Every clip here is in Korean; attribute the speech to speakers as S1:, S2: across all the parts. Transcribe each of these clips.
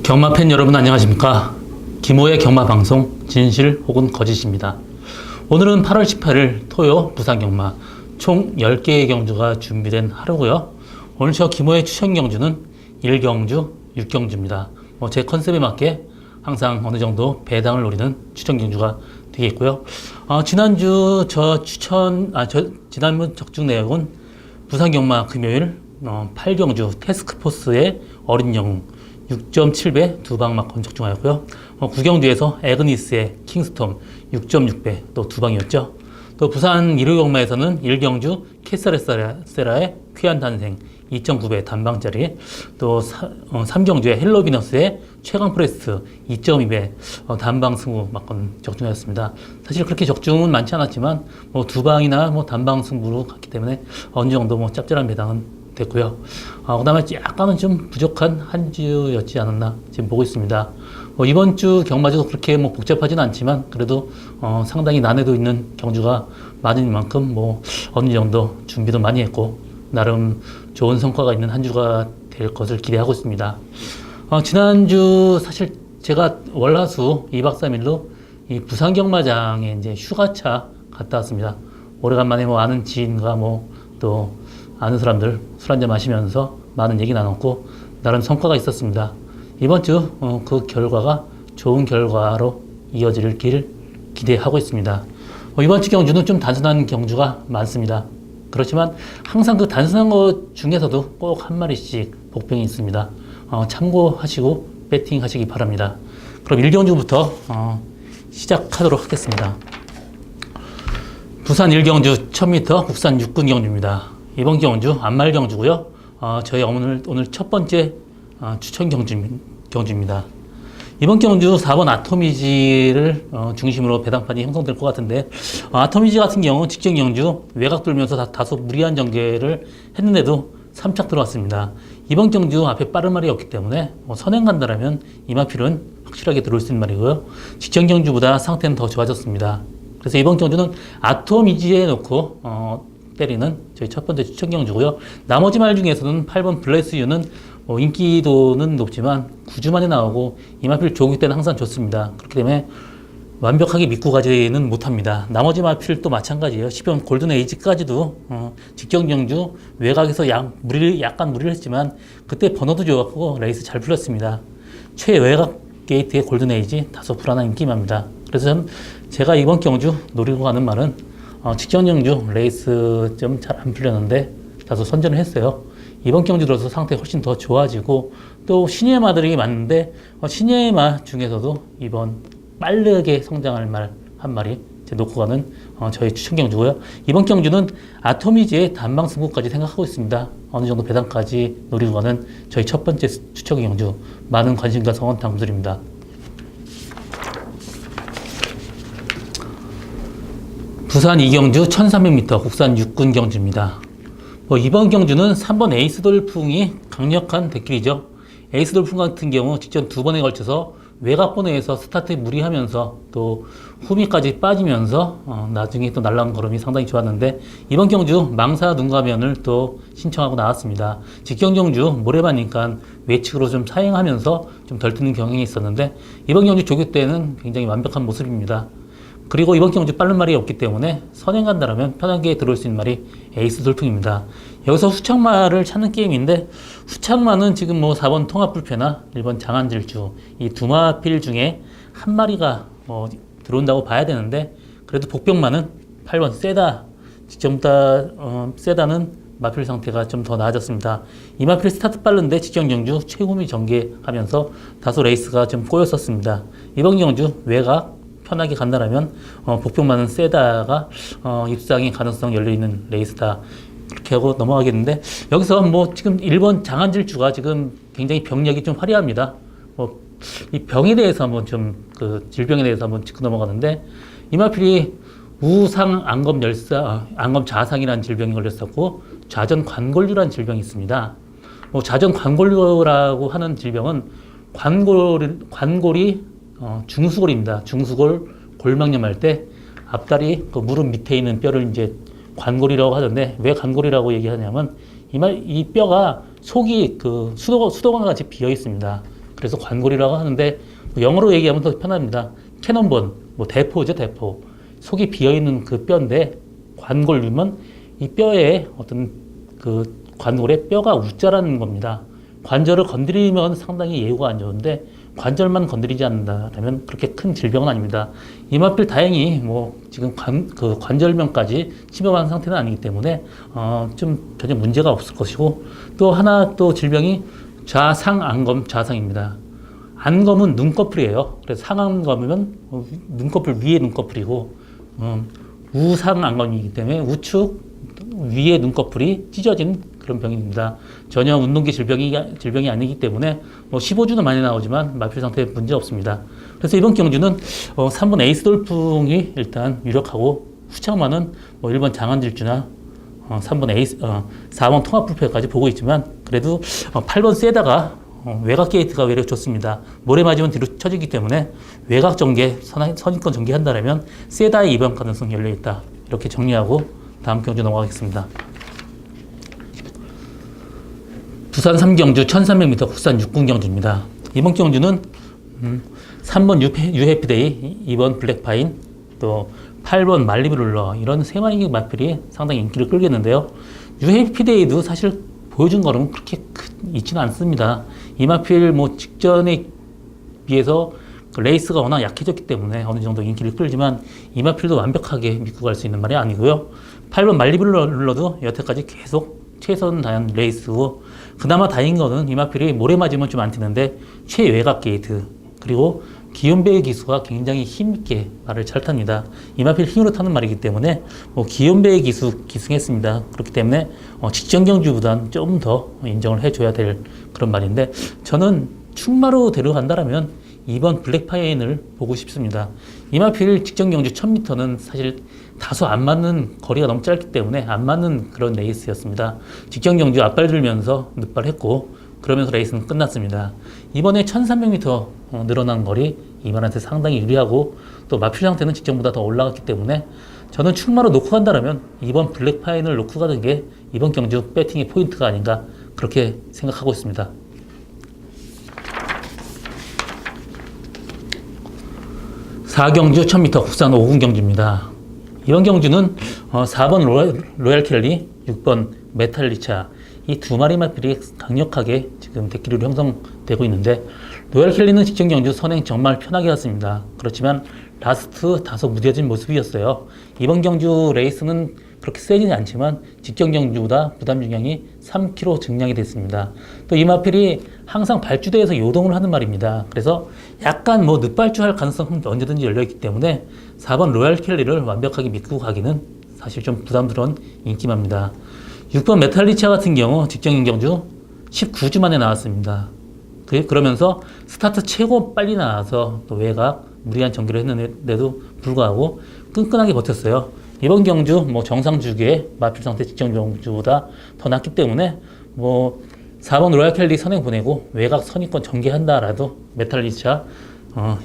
S1: 경마 팬 여러분 안녕하십니까? 김호의 경마 방송 진실 혹은 거짓입니다. 오늘은 8월 18일 토요 부산 경마 총 10개의 경주가 준비된 하루고요. 오늘 저 김호의 추천 경주는 1경주, 6경주입니다. 제 컨셉에 맞게 항상 어느 정도 배당을 노리는 추천 경주가 되겠고요. 지난주 지난번 적중 내역은 부산 경마 금요일 8경주 태스크포스의 어린 영웅 6.7배 두 방막 적중하였고요. 9경주에서 에그니스의 킹스톰 6.6배 또 두 방이었죠. 또 부산 일요경마에서는 1경주 캐서레세라의 쾌한 탄생 2.9배 단방짜리, 또 3경주의 헬로비너스의 최강 프레스 2.2배 단방 승부 막건 적중하였습니다. 사실 그렇게 적중은 많지 않았지만 두 방이나 단방 승부로 갔기 때문에 어느 정도 짭짤한 배당은 됐고요. 그 다음에 약간은 좀 부족한 한 주였지 않았나 지금 보고 있습니다. 이번 주 경마주도 그렇게 복잡하진 않지만 그래도 상당히 난이도 있는 경주가 많은 만큼 어느 정도 준비도 많이 했고 나름 좋은 성과가 있는 한 주가 될 것을 기대하고 있습니다. 지난주 사실 제가 월화수 2박 3일로 이 부산 경마장에 이제 휴가차 갔다 왔습니다. 오래간만에 아는 지인과 또 아는 사람들 술 한잔 마시면서 많은 얘기 나눴고 나름 성과가 있었습니다. 이번 주 그 결과가 좋은 결과로 이어질 길 기대하고 있습니다. 이번 주 경주는 좀 단순한 경주가 많습니다. 그렇지만 항상 그 단순한 것 중에서도 꼭 한 마리씩 복병이 있습니다. 참고하시고 배팅 하시기 바랍니다. 그럼 1경주부터 시작하도록 하겠습니다. 부산 1경주 1000m 국산 6군 경주입니다. 이번 경주 안말 경주고요. 저희 오늘 첫 번째 추천 경주입니다. 이번 경주 4번 아토미지를 중심으로 배당판이 형성될 것 같은데 아토미지 같은 경우 직전 경주 외곽 돌면서 다소 무리한 전개를 했는데도 3착 들어왔습니다. 이번 경주 앞에 빠른 말이 없기 때문에 선행 간다라면 이마필은 확실하게 들어올 수 있는 말이고요. 직전 경주보다 상태는 더 좋아졌습니다. 그래서 이번 경주는 아토미지에 놓고 때리는 저희 첫 번째 추천 경주고요. 나머지 말 중에서는 8번 블레스유는 인기도는 높지만 9주 만에 나오고 이마필 조기 때는 항상 좋습니다. 그렇기 때문에 완벽하게 믿고 가지는 못합니다. 나머지 마필도 마찬가지예요. 10번 골든 에이지까지도 직전 경주 외곽에서 약간 무리를 했지만 그때 번호도 좋았고 레이스 잘 풀렸습니다. 최외곽 게이트의 골든 에이지 다소 불안한 인기입니다. 그래서 제가 이번 경주 노리고 가는 말은 직전 경주 레이스 좀 잘 안 풀렸는데 다소 선전을 했어요. 이번 경주 들어서 상태 훨씬 더 좋아지고 또 신예의 마들이 많은데 신예의 마 중에서도 이번 빠르게 성장할 말 한 마리 놓고 가는 저희 추천 경주고요. 이번 경주는 아토미지의 단방 승부까지 생각하고 있습니다. 어느 정도 배당까지 노리고 가는 저희 첫 번째 추천 경주 많은 관심과 성원 당부드립니다. 부산 2경주 1300m 국산 6군 경주입니다. 이번 경주는 3번 에이스 돌풍이 강력한 대길이죠. 에이스 돌풍 같은 경우 직전 두 번에 걸쳐서 외곽번호에서 스타트에 무리하면서 또 후미까지 빠지면서 나중에 또 날라온 걸음이 상당히 좋았는데 이번 경주 망사 눈가면을 또 신청하고 나왔습니다. 직전 경주 모래바니까 외측으로 좀 사행하면서 좀 덜 뜨는 경향이 있었는데 이번 경주 조교 때는 굉장히 완벽한 모습입니다. 그리고 이번 경주 빠른 말이 없기 때문에 선행 간다라면 편하게 들어올 수 있는 말이 에이스 돌풍입니다. 여기서 후착마를 찾는 게임인데 후착마는 지금 4번 통합불패나 1번 장안질주 이 두 마필 중에 한 마리가 들어온다고 봐야 되는데 그래도 복병마는 8번 세다 직전보다 세다는 마필 상태가 좀 더 나아졌습니다. 이 마필 스타트 빠른데 직전 경주 최후미 전개하면서 다소 레이스가 좀 꼬였었습니다. 이번 경주 외곽 편하게 간다라면 복병만은 세다가 입상의 가능성 열려있는 레이스다 그렇게 하고 넘어가겠는데 여기서 지금 1번 장안질주가 지금 굉장히 병력이 좀 화려합니다. 이 병에 대해서 질병에 대해서 한번 짚고 넘어가는데 이마필이 우상 안검 자상이라는 질병이 걸렸었고 좌전 관골류라는 질병이 있습니다. 좌전 관골류라고 하는 질병은 관골이 중수골입니다. 중수골 골망염 할 때 앞다리 무릎 밑에 있는 뼈를 이제 관골이라고 하던데 왜 관골이라고 얘기하냐면 이 뼈가 속이 수도관과 같이 비어 있습니다. 그래서 관골이라고 하는데 영어로 얘기하면 더 편합니다. 캐논본, 뭐 대포죠, 대포. 속이 비어있는 그 뼈인데 관골이면 이 뼈에 어떤 그 관골에 뼈가 웃자라는 겁니다. 관절을 건드리면 상당히 예후가 안 좋은데 관절만 건드리지 않는다면 그렇게 큰 질병은 아닙니다. 이마필 다행히 뭐 지금 그 관절면까지 침범한 상태는 아니기 때문에 좀 전혀 문제가 없을 것이고, 또 하나 또 질병이 좌상안검 좌상입니다. 안검은 눈꺼풀이에요. 그래서 상안검이면 눈꺼풀 위에 눈꺼풀이고, 우상안검이기 때문에 우측 위에 눈꺼풀이 찢어진 그런 병입니다. 전혀 운동기 질병이 아니기 때문에 15주는 많이 나오지만 마필 상태에 문제 없습니다. 그래서 이번 경주는 3번 에이스 돌풍이 일단 유력하고, 후창만은 1번 장안질주나 3번 에이스 4번 통합불패까지 보고 있지만, 그래도 8번 세다가 외곽 게이트가 외려 좋습니다. 모래 맞으면 뒤로 쳐지기 때문에 외곽 전개, 선입권 전개한다면 세다의 이번 가능성이 열려있다. 이렇게 정리하고 다음 경주 넘어가겠습니다. 부산 3경주 1300m 국산 6군 경주입니다. 이번 경주는 3번 유해피데이, 2번 블랙파인, 또 8번 말리브룰러, 이런 세 마리 마필이 상당히 인기를 끌겠는데요. 유해피데이도 사실 보여준 거는 그렇게 있지는 않습니다. 이 마필 직전에 비해서 그 레이스가 워낙 약해졌기 때문에 어느 정도 인기를 끌지만 이 마필도 완벽하게 믿고 갈 수 있는 말이 아니고요. 8번 말리브룰러도 여태까지 계속 최선 다한 레이스고, 그나마 다행인 거는 이마필이 모래 맞으면 좀 안 튀는데 최외곽 게이트, 그리고 기욤배의 기수가 굉장히 힘있게 말을 잘 탑니다. 이마필 힘으로 타는 말이기 때문에 기욤배의 기승했습니다. 그렇기 때문에 직전 경주보다는 좀 더 인정을 해줘야 될 그런 말인데, 저는 충마로 데려간다라면 2번 블랙파인을 보고 싶습니다. 이마필 직전 경주 1000m는 사실 다소 안 맞는, 거리가 너무 짧기 때문에 안 맞는 그런 레이스였습니다. 직전 경주 앞발 들면서 늑발했고, 그러면서 레이스는 끝났습니다. 이번에 1300m 늘어난 거리 이번한테 상당히 유리하고, 또 마필 상태는 직전보다 더 올라갔기 때문에 저는 충마로 놓고 간다면 이번 블랙파인을 놓고 가는 게 이번 경주 배팅의 포인트가 아닌가, 그렇게 생각하고 있습니다. 사경주 1000m 국산 5군 경주입니다. 이번 경주는 4번 로얄 켈리, 6번 메탈리차, 이 두 마리 마필이 강력하게 지금 대기류로 형성되고 있는데, 로얄 켈리는 직전 경주 선행 정말 편하게 갔습니다. 그렇지만 라스트 다소 무뎌진 모습이었어요. 이번 경주 레이스는 그렇게 세지는 않지만 직전 경주보다 부담 중량이 3kg 증량이 됐습니다. 또 이 마필이 항상 발주대에서 요동을 하는 말입니다. 그래서 약간 늑발주할 가능성은 언제든지 열려있기 때문에 4번 로얄 켈리를 완벽하게 믿고 가기는 사실 좀 부담스러운 인기마입니다. 6번 메탈리차 같은 경우 직전 경주 19주 만에 나왔습니다. 그러면서 스타트 최고 빨리 나와서 또 외곽 무리한 전개를 했는데도 불구하고 끈끈하게 버텼어요. 이번 경주 정상 주기에 마필 상태 직전 경주보다 더 낫기 때문에 4번 로얄 켈리 선행 보내고 외곽 선입권 전개한다라도 메탈리차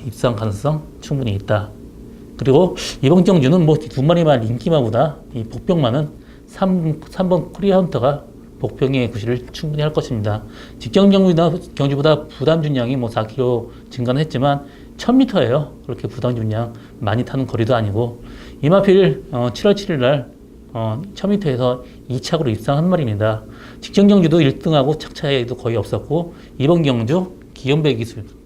S1: 입상 가능성 충분히 있다. 그리고 이번 경주는 두 마리만 인기마보다 이 복병만은 3번 코리아 헌터가 복병의 구실을 충분히 할 것입니다. 직전 경주보다 부담 준량이 4kg 증가는 했지만 1000m예요. 그렇게 부담 준량 많이 타는 거리도 아니고, 이마필 7월 7일 날 1000m에서 2착으로 입상한 말입니다. 직전 경주도 1등하고 착차에도 거의 없었고, 이번 경주 기욤배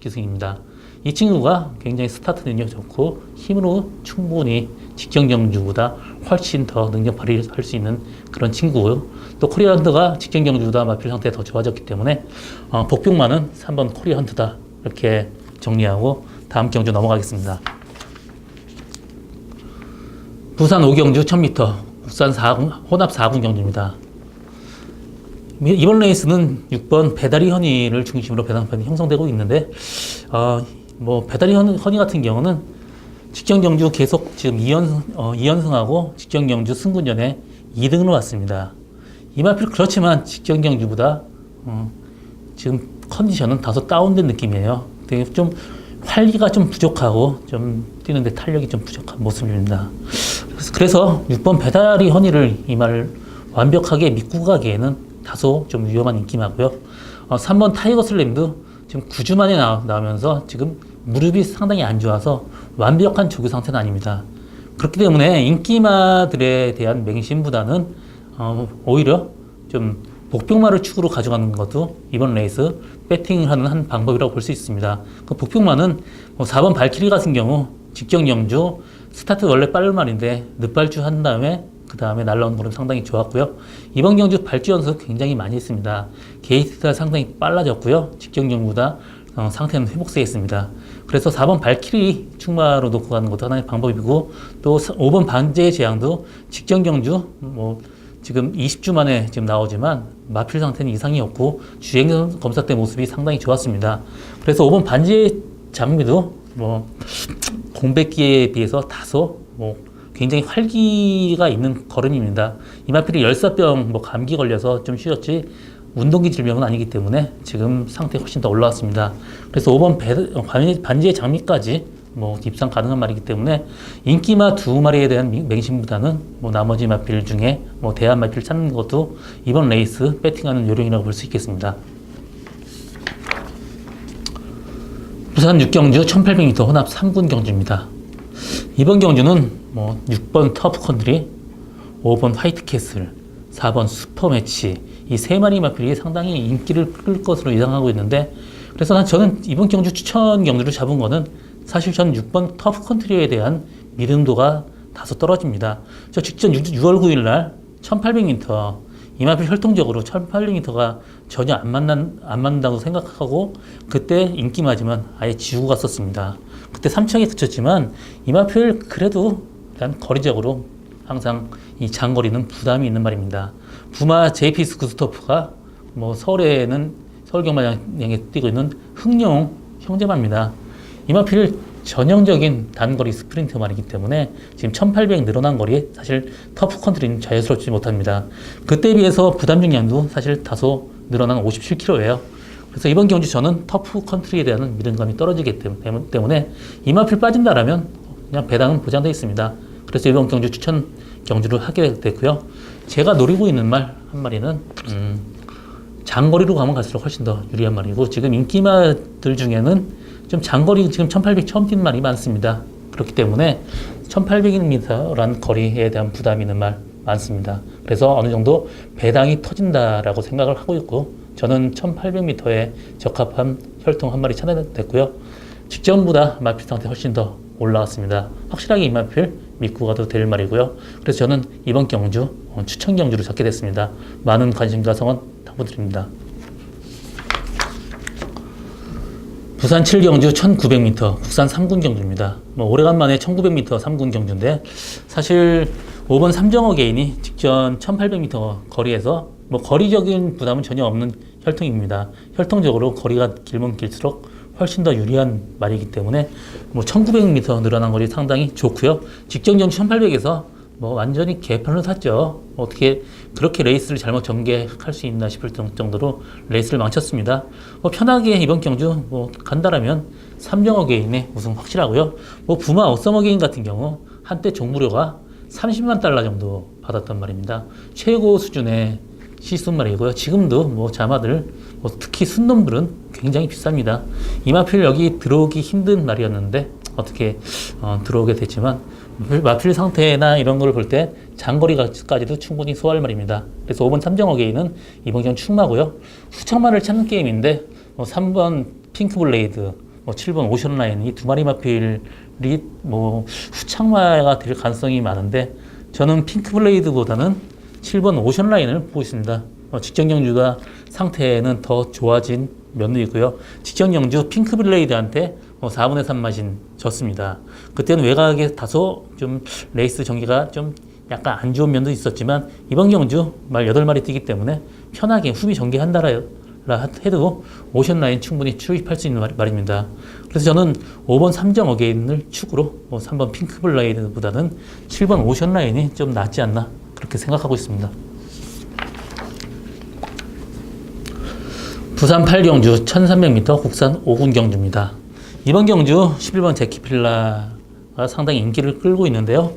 S1: 기승입니다. 이 친구가 굉장히 스타트 능력 좋고 힘으로 충분히 직전 경주보다 훨씬 더 능력 발휘할 수 있는 그런 친구고요. 또 코리아 헌트가 직전 경주보다 마필 상태가 더 좋아졌기 때문에 복병만은 3번 코리아 헌트다. 이렇게 정리하고 다음 경주 넘어가겠습니다. 부산 5경주 1000m 국산 혼합 4군 경주입니다. 이번 레이스는 6번 배다리 허니를 중심으로 배당판이 형성되고 있는데, 배다리 허니 같은 경우는 직전 경주 계속 지금 2연승하고 직전 경주 승군 전에 2등으로 왔습니다. 이마필 그렇지만 직전 경주보다 지금 컨디션은 다소 다운된 느낌이에요. 되게 좀 활기가 좀 부족하고 좀 뛰는데 탄력이 좀 부족한 모습입니다. 그래서 6번 배다리 허니를 이 말 완벽하게 믿고 가기에는 다소 좀 위험한 인기마고요. 3번 타이거 슬램도 지금 9주 만에 나오면서 지금 무릎이 상당히 안 좋아서 완벽한 조기 상태는 아닙니다. 그렇기 때문에 인기마들에 대한 맹심보다는 오히려 좀 복병마를 축으로 가져가는 것도 이번 레이스 배팅을 하는 한 방법이라고 볼 수 있습니다. 그 복병마는 4번 발키리 같은 경우 직경 영주 스타트 원래 빠른 말인데 늦발주 한 다음에 그 다음에 날라오는 거는 상당히 좋았고요. 이번 경주 발주 연습 굉장히 많이 했습니다. 게이트가 상당히 빨라졌고요. 직경 영주보다 상태는 회복세에 있습니다. 그래서 4번 발키리 축마로 놓고 가는 것도 하나의 방법이고, 또 5번 반지의 제왕도 직경 경주 지금 20주 만에 지금 나오지만 마필 상태는 이상이 없고 주행 검사 때 모습이 상당히 좋았습니다. 그래서 5번 반지의 장미도 공백기에 비해서 다소 굉장히 활기가 있는 걸음입니다. 이마필이 열사병 감기 걸려서 좀 쉬었지 운동기 질병은 아니기 때문에 지금 상태 훨씬 더 올라왔습니다. 그래서 5번 반지의 장미까지 입상 가능한 말이기 때문에 인기마 두 마리에 대한 맹심보다는 나머지 마필 중에 대한 마필 찾는 것도 이번 레이스 배팅하는 요령이라고 볼 수 있겠습니다. 부산 6경주 1800m 혼합 3군 경주입니다. 이번 경주는 6번 터프컨트리, 5번 화이트캐슬, 4번 슈퍼매치 이 세 마리 마필이 상당히 인기를 끌 것으로 예상하고 있는데, 그래서 저는 이번 경주 추천 경주를 잡은 거는 사실 저는 6번 터프컨트리에 대한 믿음도가 다소 떨어집니다. 저 직전 6월 9일 날 1800m 이 마필 혈통적으로 1800m가 전혀 안 맞는다고 생각하고 그때 인기마지만 아예 지우고 갔었습니다. 그때 3층에 그쳤지만 이 마필 그래도 일단 거리적으로 항상 이 장거리는 부담이 있는 말입니다. 부마 JP 구스토프가 서울에는 서울 경마장에 뛰고 있는 흥룡 형제마입니다. 이마필 전형적인 단거리 스프린트 말이기 때문에 지금 1800 늘어난 거리에 사실 터프 컨트리는 자유스럽지 못합니다. 그때에 비해서 부담 중량도 사실 다소 늘어난 57kg예요. 그래서 이번 경주 저는 터프 컨트리에 대한 믿음감이 떨어지기 때문에 이마필 빠진다라면 그냥 배당은 보장되어 있습니다. 그래서 이번 경주 추천 경주를 하게 됐고요. 제가 노리고 있는 말 한 마리는 장거리로 가면 갈수록 훨씬 더 유리한 말이고, 지금 인기마들 중에는 좀 장거리 지금 1800 처음 뛰는 말이 많습니다. 그렇기 때문에 1800m라는 거리에 대한 부담이 있는 말 많습니다. 그래서 어느 정도 배당이 터진다라고 생각을 하고 있고, 저는 1800m에 적합한 혈통 한 마리 찾아냈고요. 직전보다 마필 상태 훨씬 더 올라왔습니다. 확실하게 이 마필 믿고 가도 될 말이고요. 그래서 저는 이번 경주 추천 경주를 잡게 됐습니다. 많은 관심과 성원 당부드립니다. 부산 7경주 1900m 국산 3군 경주입니다. 오래간만에 1900m 3군 경주인데, 사실 5번 삼정어 개인이 직전 1800m 거리에서 거리적인 부담은 전혀 없는 혈통입니다. 혈통적으로 거리가 길면 길수록 훨씬 더 유리한 말이기 때문에 1900m 늘어난 거리 상당히 좋고요. 직전 경주 1800에서 완전히 개판을 샀죠. 어떻게 그렇게 레이스를 잘못 전개할 수 있나 싶을 정도로 레이스를 망쳤습니다. 편하게 이번 경주 간다라면 삼정어 개인의 우승 확실하고요. 부마 어서머 개인 같은 경우 한때 종무료가 30만 달러 정도 받았단 말입니다. 최고 수준의 시순 말이고요. 지금도 자마들 특히 순놈들은 굉장히 비쌉니다. 이마필 여기 들어오기 힘든 말이었는데 어떻게 들어오게 됐지만, 마필 상태나 이런 걸 볼 때 장거리까지도 충분히 소화할 말입니다. 그래서 5번 삼정어 게임은 이번 경우 축마고요. 후창마를 찾는 게임인데 3번 핑크블레이드, 7번 오션라인 이 두 마리 마필이 후창마가 될 가능성이 많은데, 저는 핑크블레이드보다는 7번 오션라인을 보고 있습니다. 직전 경주가 상태는 더 좋아진 면도 있고요. 직전 경주 핑크블레이드한테 4분의 3 마신 졌습니다. 그때는 외곽에 다소 좀 레이스 전개가 좀 약간 안 좋은 면도 있었지만, 이번 경주 말 8마리 뛰기 때문에 편하게 후비 전개한다라 해도 오션라인 충분히 출입할 수 있는 말입니다. 그래서 저는 5번 삼정 어게인을 축으로 3번 핑크블레이드보다는 7번 오션라인이 좀 낫지 않나 그렇게 생각하고 있습니다. 부산 8경주 1300m 국산 5군 경주입니다. 이번 경주 11번 제키필라가 상당히 인기를 끌고 있는데요.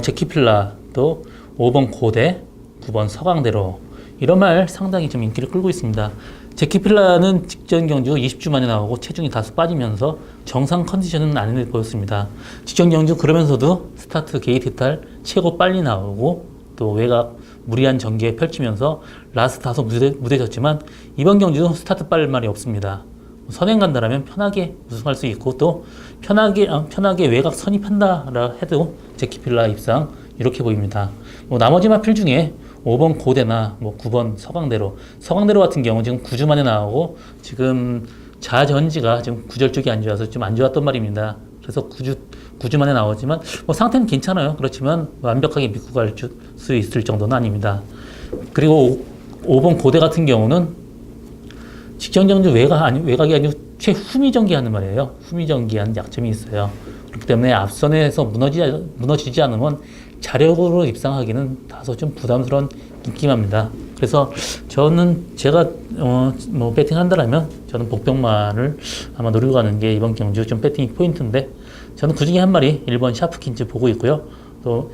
S1: 제키필라도 5번 고대, 9번 서강대로 이런 말 상당히 좀 인기를 끌고 있습니다. 제키필라는 직전 경주 20주 만에 나오고 체중이 다소 빠지면서 정상 컨디션은 아닌 듯 보였습니다. 직전 경주 그러면서도 스타트 게이트 탈 최고 빨리 나오고 또 외곽 무리한 전개 펼치면서 라스트 다소 무뎌졌지만 이번 경주 스타트 빨 말이 없습니다. 선행 간다라면 편하게 우승할 수 있고 또 편하게 외곽 선입한다라 해도 제키필라 입상 이렇게 보입니다. 나머지 마필 중에 5번 고대나 9번 서강대로 같은 경우 지금 9주 만에 나오고 지금 자전지가 지금 구절 쪽이 안 좋아서 좀 안 좋았던 말입니다. 그래서 9주 만에 나오지만 상태는 괜찮아요. 그렇지만 완벽하게 믿고 갈 수 있을 정도는 아닙니다. 그리고 5번 고대 같은 경우는 직전 경주 외곽이 아니고 최후미 전개하는 말이에요. 후미 전개하는 약점이 있어요. 그렇기 때문에 앞선에서 무너지지 않으면 자력으로 입상하기는 다소 좀 부담스러운 인기마입니다. 그래서 제가 배팅한다라면 저는 복병만을 아마 노리고 가는 게 이번 경주 좀 배팅 포인트인데 저는 그 중에 한 마리 1번 샤프킨즈 보고 있고요. 또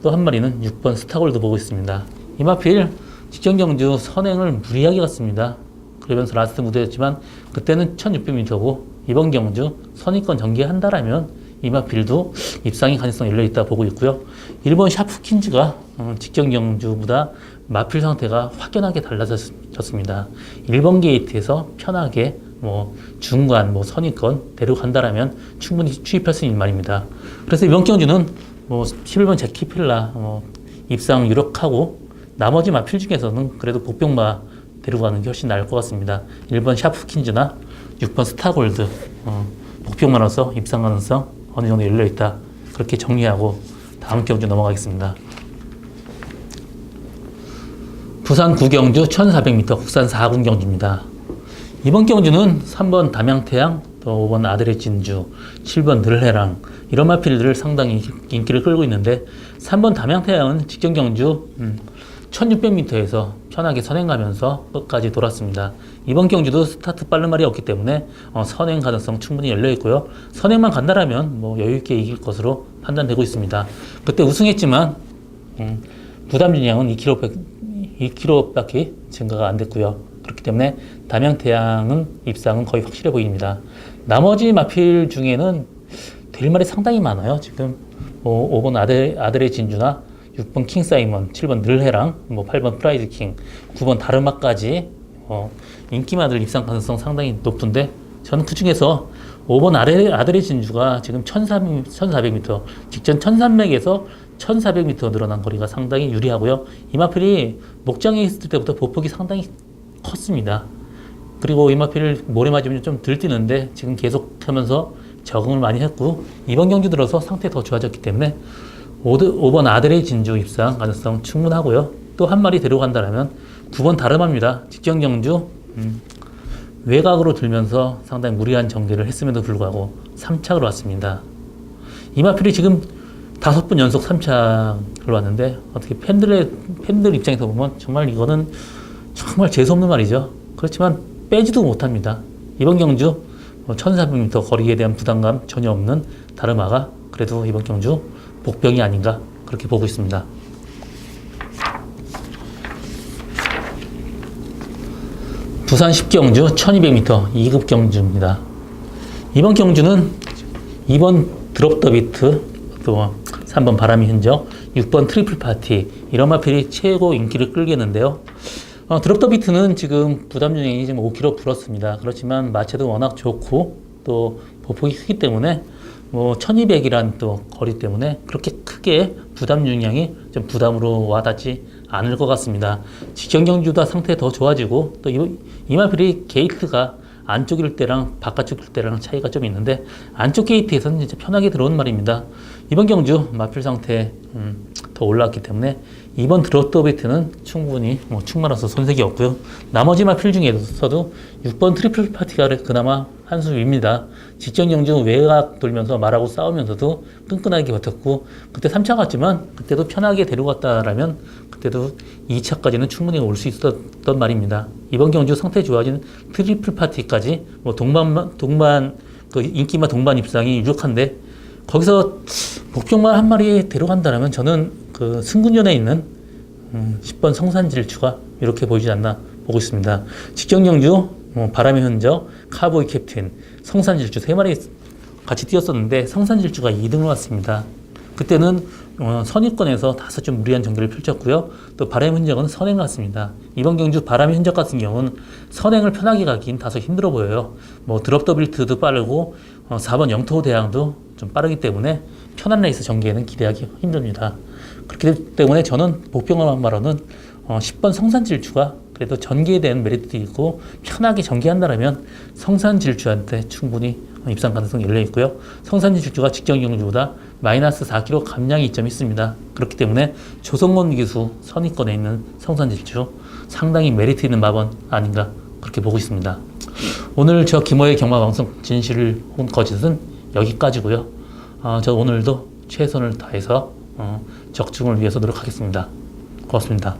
S1: 한 마리는 6번 스타골드 보고 있습니다. 이마필 직전 경주 선행을 무리하게 갔습니다. 그러면서 라스트 무대였지만 그때는 1600m고 이번 경주 선입권 전개한다라면 이마필도 입상의 가능성이 열려있다 보고 있고요. 1번 샤프킨즈가 직전 경주보다 마필 상태가 확연하게 달라졌습니다. 1번 게이트에서 편하게 중간 선입권 데려간다라면 충분히 추입할 수 있는 말입니다. 그래서 이번 경주는 11번 제키필라 입상 유력하고 나머지 마필 중에서는 그래도 복병마 데려가는 게 훨씬 나을 것 같습니다. 1번 샤프킨즈나 6번 스타골드 복병마로서 입상 가능성 어느 정도 열려있다. 그렇게 정리하고 다음 경주 넘어가겠습니다. 부산 9경주 1400m 국산 4군 경주입니다. 이번 경주는 3번 담양태양, 또 5번 아들의 진주, 7번 늘해랑 이런 마필들을 상당히 인기를 끌고 있는데 3번 담양태양은 직전 경주 1600m에서 편하게 선행 가면서 끝까지 돌았습니다. 이번 경주도 스타트 빠른 말이 없기 때문에 선행 가능성 충분히 열려 있고요. 선행만 간다라면 여유 있게 이길 것으로 판단되고 있습니다. 그때 우승했지만 부담 중량은 2kg밖에 증가가 안 됐고요. 그렇기 때문에 담양태양은 입상은 거의 확실해 보입니다. 나머지 마필 중에는 될 말이 상당히 많아요. 지금 5번 아들의 진주나 6번 킹사이먼, 7번 늘해랑, 8번 프라이드킹, 9번 다르마까지 인기마들 입상 가능성 상당히 높은데 저는 그 중에서 5번 아들의 진주가 지금 1400m, 직전 1300에서 1400m 늘어난 거리가 상당히 유리하고요. 이 마필이 목장에 있을 때부터 보폭이 상당히 컸습니다. 그리고 이 마필을 모래 맞으면 좀 들뛰는데 지금 계속 하면서 적응을 많이 했고 이번 경주 들어서 상태 더 좋아졌기 때문에 5번 아들의 진주 입상 가능성 충분하고요. 또 한 마리 데려간다면 9번 다르마입니다. 직전 경주 외곽으로 들면서 상당히 무리한 전개를 했음에도 불구하고 3착으로 왔습니다. 이마필이 지금 5번 연속 3착을 왔는데 어떻게 팬들 입장에서 보면 정말 이거는 정말 재수없는 말이죠. 그렇지만 빼지도 못합니다. 이번 경주 1400m 거리에 대한 부담감 전혀 없는 다르마가 그래도 이번 경주 복병이 아닌가 그렇게 보고 있습니다. 부산 10경주 1200m 2급 경주입니다. 이번 경주는 2번 드롭 더 비트, 또 3번 바람이 흔적, 6번 트리플 파티 이런 마필이 최고 인기를 끌겠는데요. 드롭 더 비트는 지금 부담 중량이 지금 5kg 불었습니다. 그렇지만 마체도 워낙 좋고 또 보폭이 크기 때문에 1200이란 또 거리 때문에 그렇게 크게 부담 중량이 좀 부담으로 와닿지 않을 것 같습니다. 직전 경주보다 상태 더 좋아지고 또 이 마필이 게이트가 안쪽일 때랑 바깥쪽일 때랑 차이가 좀 있는데 안쪽 게이트에서는 진짜 편하게 들어오는 말입니다. 이번 경주 마필 상태 더 올라왔기 때문에 이번 드롭 더 비트는 충분히 충만해서 손색이 없고요. 나머지 마필 중에서도 6번 트리플 파티가 그나마 한수 위입니다. 직전 경주 외곽 돌면서 말하고 싸우면서도 끈끈하게 버텼고 그때 3차 갔지만 그때도 편하게 데려갔다라면 그때도 2차까지는 충분히 올 수 있었던 말입니다. 이번 경주 상태 좋아진 트리플 파티까지 동반 그 인기마 동반 입상이 유력한데 거기서 복병만 한 마리 데려간다면 저는 그 승군전에 있는 10번 성산질주가 이렇게 보이지 않나 보고 있습니다. 직경경주, 바람의 흔적, 카보이 캡틴, 성산질주 세 마리 같이 뛰었었는데 성산질주가 2등을 왔습니다. 그때는 선위권에서 다소 좀 무리한 전개를 펼쳤고요. 또 바람의 흔적은 선행 같습니다. 이번 경주 바람의 흔적 같은 경우는 선행을 편하게 가긴 다소 힘들어 보여요. 드롭 더빌트도 빠르고 4번 영토 대항도 좀 빠르기 때문에 편한 레이스 전개에는 기대하기 힘듭니다. 그렇기 때문에 저는 복병만으로는 10번 성산질주가 그래도 전개에 대한 메리트도 있고 편하게 전개한다면 성산질주한테 충분히 입상 가능성이 열려 있고요. 성산질주가 직경경주보다 마이너스 4kg 감량이 이점이 있습니다. 그렇기 때문에 조성원 기수 선위권에 있는 성산질주 상당히 메리트 있는 마번 아닌가 그렇게 보고 있습니다. 오늘 저 김호의 경마방송 진실 혹은 거짓은 여기까지고요. 저 오늘도 최선을 다해서 적중을 위해서 노력하겠습니다. 고맙습니다.